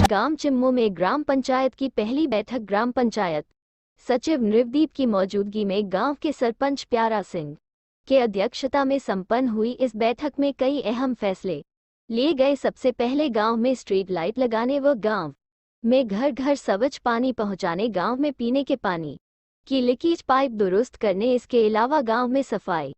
गांव चिम्मो में ग्राम पंचायत की पहली बैठक ग्राम पंचायत सचिव नृवदीप की मौजूदगी में गांव के सरपंच प्यारा सिंह के अध्यक्षता में संपन्न हुई। इस बैठक में कई अहम फैसले लिए गए। सबसे पहले गांव में स्ट्रीट लाइट लगाने व गांव में घर घर स्वच्छ पानी पहुंचाने, गांव में पीने के पानी की लीकेज पाइप दुरुस्त करने, इसके अलावा गांव में सफाई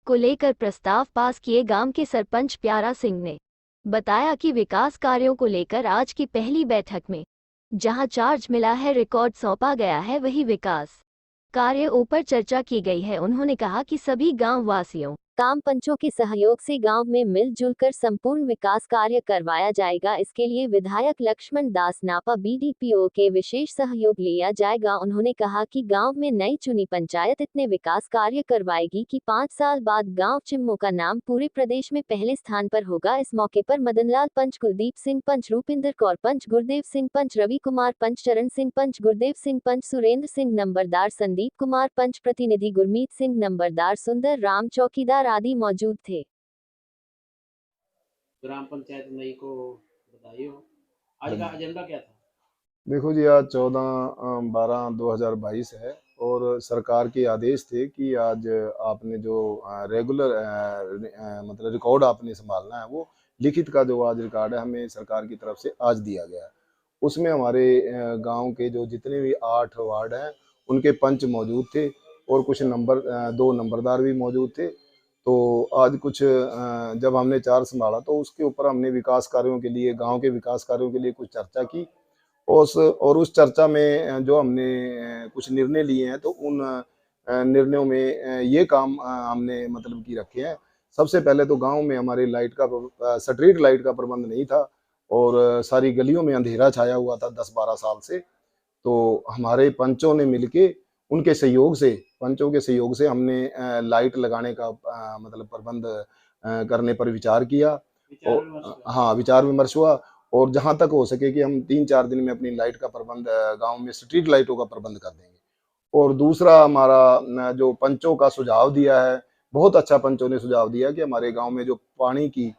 को लेकर प्रस्ताव पास किए। गांव के सरपंच प्यारा सिंह ने बताया कि विकास कार्यों को लेकर आज की पहली बैठक में जहां चार्ज मिला है, रिकॉर्ड सौंपा गया है, वही विकास कार्य ऊपर चर्चा की गई है। उन्होंने कहा कि सभी गांव वासियों ग्राम पंचों के सहयोग से गांव में मिलजुल कर संपूर्ण विकास कार्य करवाया जाएगा। इसके लिए विधायक लक्ष्मण दास नापा बीडीपीओ के विशेष सहयोग लिया जाएगा। उन्होंने कहा कि गांव में नई चुनी पंचायत इतने विकास कार्य करवाएगी कि 5 साल बाद गांव चिम्मो का नाम पूरे प्रदेश में पहले स्थान पर होगा। इस मौके पर मदनलाल पंच, कुलदीप सिंह पंच, रूपिंदर कौर पंच, गुरदेव सिंह पंच, रवि कुमार पंच, चरण सिंह पंच, गुरदेव सिंह पंच, सुरेंद्र सिंह नंबरदार, संदीप कुमार पंच, प्रतिनिधि गुरमीत सिंह नंबरदार, सुंदर राम चौकीदार आदि मौजूद थे। ग्राम पंचायत नई को बधाई हो। आज का एजेंडा क्या था? देखो जी, आज 14/12/2022 है और सरकार के आदेश थे कि आज आपने जो रेगुलर मतलब रिकॉर्ड आपने संभालना है, वो लिखित का जो आज रिकॉर्ड है हमें सरकार की तरफ से आज दिया गया है। उसमें हमारे गांव के जो जितने भी 8 वार्ड हैं उनके पंच मौजूद थे और कुछ 2 नंबरदार भी मौजूद थे। तो आज कुछ जब हमने चार्ज संभाला तो उसके ऊपर हमने विकास कार्यों के लिए, गांव के विकास कार्यों के लिए कुछ चर्चा की। उस चर्चा में जो हमने कुछ निर्णय लिए हैं, तो उन निर्णयों में ये काम हमने मतलब कि रखे हैं। सबसे पहले तो गांव में हमारे स्ट्रीट लाइट का प्रबंध नहीं था और सारी गलियों में अंधेरा छाया हुआ था 10-12 साल से। तो हमारे पंचों ने मिलके उनके सहयोग से, पंचों के सहयोग से हमने लाइट लगाने का मतलब प्रबंध करने पर विचार किया। और हाँ, विचार विमर्श हुआ और जहां तक हो सके कि हम 3-4 दिन में अपनी लाइट का प्रबंध, गांव में स्ट्रीट लाइटों का प्रबंध कर देंगे। और दूसरा हमारा जो पंचों का सुझाव दिया है, बहुत अच्छा पंचों ने सुझाव दिया कि हमारे गांव में जो पानी की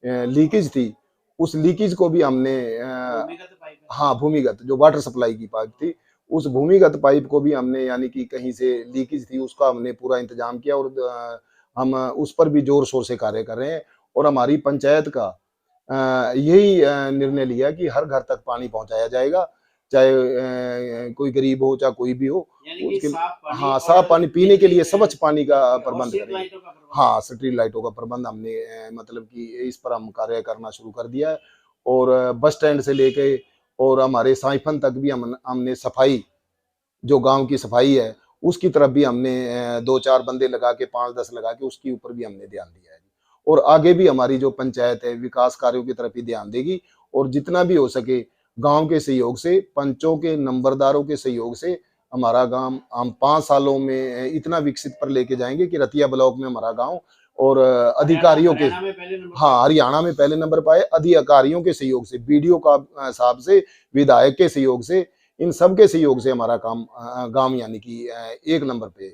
लीकेज थी, उस लीकेज को भी हमने हाँ, भूमिगत जो वाटर सप्लाई की पाइप थी, उस भूमिगत पाइप को भी हमने, यानी कि कहीं से लीकेज थी, उसका हमने पूरा इंतजाम किया और हम उस पर भी जोर शोर से कार्य कर रहे हैं। और हमारी पंचायत का यही निर्णय लिया कि हर घर तक पानी पहुंचाया जाएगा, चाहे कोई गरीब हो चाहे कोई भी हो, उसके हाँ, साफ पानी पीने के लिए स्वच्छ पानी का प्रबंध करेंगे। हाँ, स्ट्रीट लाइटों का प्रबंध हमने मतलब कि इस पर हम कार्य करना शुरू कर दिया है। और बस स्टैंड से लेके और हमारे साइफन तक भी हमने सफाई, जो गांव की सफाई है, उसकी तरफ भी हमने 2-4 बंदे लगा के, 5-10 लगा के, उसके ऊपर भी हमने ध्यान दिया है। और आगे भी हमारी जो पंचायत है विकास कार्यों की तरफ ही ध्यान देगी और जितना भी हो सके गांव के सहयोग से, पंचों के, नंबरदारों के सहयोग से हमारा गांव हम 5 सालों में इतना विकसित पर लेके जाएंगे कि रतिया ब्लॉक में हमारा गांव और अधिकारियों के, हाँ, हरियाणा में पहले नंबर पाए। अधिकारियों के सहयोग से, बीडीओ का साहब से, विधायक के सहयोग से, इन सब के सहयोग से हमारा काम गांव यानी कि 1 नंबर पे